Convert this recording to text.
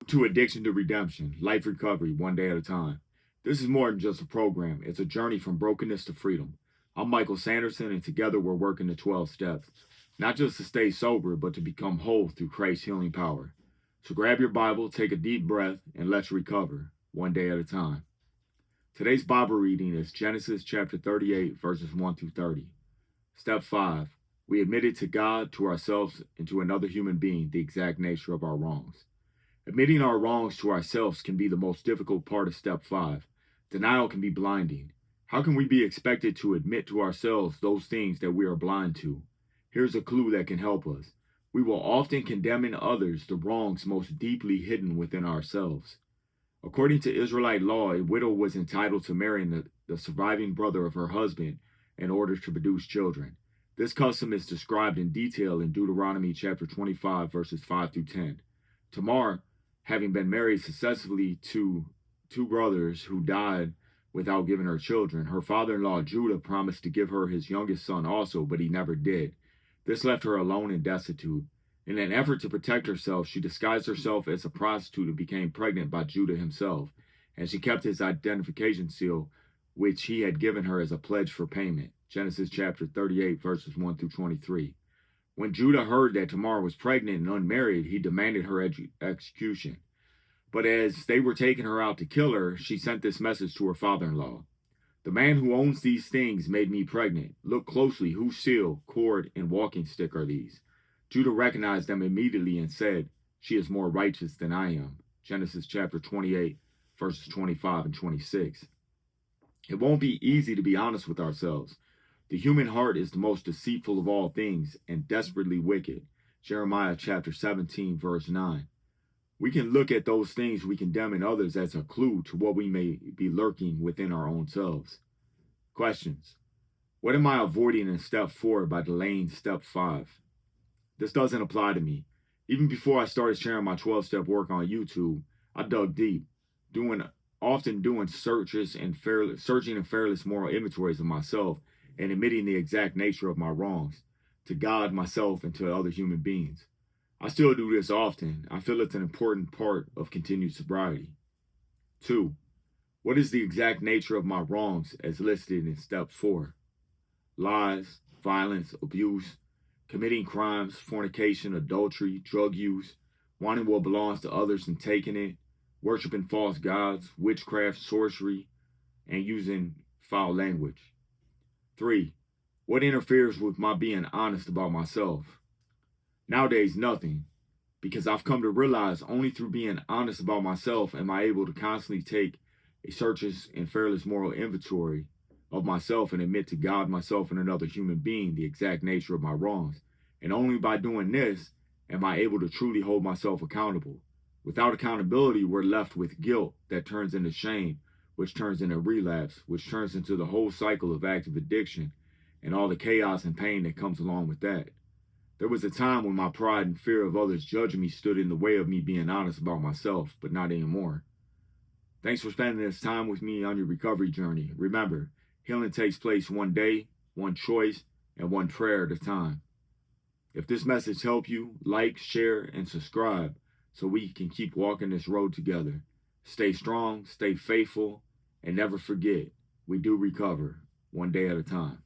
to addiction to redemption, life recovery, one day at a time. This is more than just a program, it's a journey from brokenness to freedom. I'm Michael Sanderson, and together we're working the 12 steps, not just to stay sober, but to become whole through Christ's healing power. So grab your Bible, take a deep breath, and let's recover, one day at a time. Today's Bible reading is Genesis chapter 38, verses 1 through 30. Step 5. We admitted to God, to ourselves, and to another human being the exact nature of our wrongs. Admitting our wrongs to ourselves can be the most difficult part of step 5. Denial can be blinding. How can we be expected to admit to ourselves those things that we are blind to? Here's a clue that can help us. We will often condemn in others the wrongs most deeply hidden within ourselves. According to Israelite law, a widow was entitled to marry the surviving brother of her husband in order to produce children. This custom is described in detail in Deuteronomy chapter 25, verses 5 through 10. Tamar, having been married successively to two brothers who died without giving her children, her father-in-law Judah promised to give her his youngest son also, but he never did. This left her alone and destitute. In an effort to protect herself, she disguised herself as a prostitute and became pregnant by Judah himself, and she kept his identification seal, which he had given her as a pledge for payment. Genesis chapter 38, verses 1 through 23. When Judah heard that Tamar was pregnant and unmarried, he demanded her execution. But as they were taking her out to kill her, she sent this message to her father-in-law. The man who owns these things made me pregnant. Look closely, whose seal, cord, and walking stick are these? Judah recognized them immediately and said, she is more righteous than I am. Genesis chapter 28, verses 25 and 26. It won't be easy to be honest with ourselves. The human heart is the most deceitful of all things and desperately wicked. Jeremiah chapter 17, verse 9. We can look at those things we condemn in others as a clue to what we may be lurking within our own selves. Questions. What am I avoiding in step 4 by delaying step 5? This doesn't apply to me. Even before I started sharing my 12-step work on YouTube, I dug deep, often doing searching and fearless moral inventories of myself and admitting the exact nature of my wrongs to God, myself, and to other human beings. I still do this often. I feel it's an important part of continued sobriety. 2. What is the exact nature of my wrongs as listed in step 4? Lies, violence, abuse, committing crimes, fornication, adultery, drug use, wanting what belongs to others and taking it, worshiping false gods, witchcraft, sorcery, and using foul language. 3. What interferes with my being honest about myself? Nowadays, nothing, because I've come to realize only through being honest about myself am I able to constantly take a searching and fearless moral inventory of myself and admit to God, myself, and another human being the exact nature of my wrongs. And only by doing this am I able to truly hold myself accountable. Without accountability, we're left with guilt that turns into shame, which turns into relapse, which turns into the whole cycle of active addiction and all the chaos and pain that comes along with that. There was a time when my pride and fear of others judging me stood in the way of me being honest about myself, but not anymore. Thanks for spending this time with me on your recovery journey. Remember, healing takes place one day, one choice, and one prayer at a time. If this message helped you, like, share, and subscribe so we can keep walking this road together. Stay strong, stay faithful, and never forget, we do recover, one day at a time.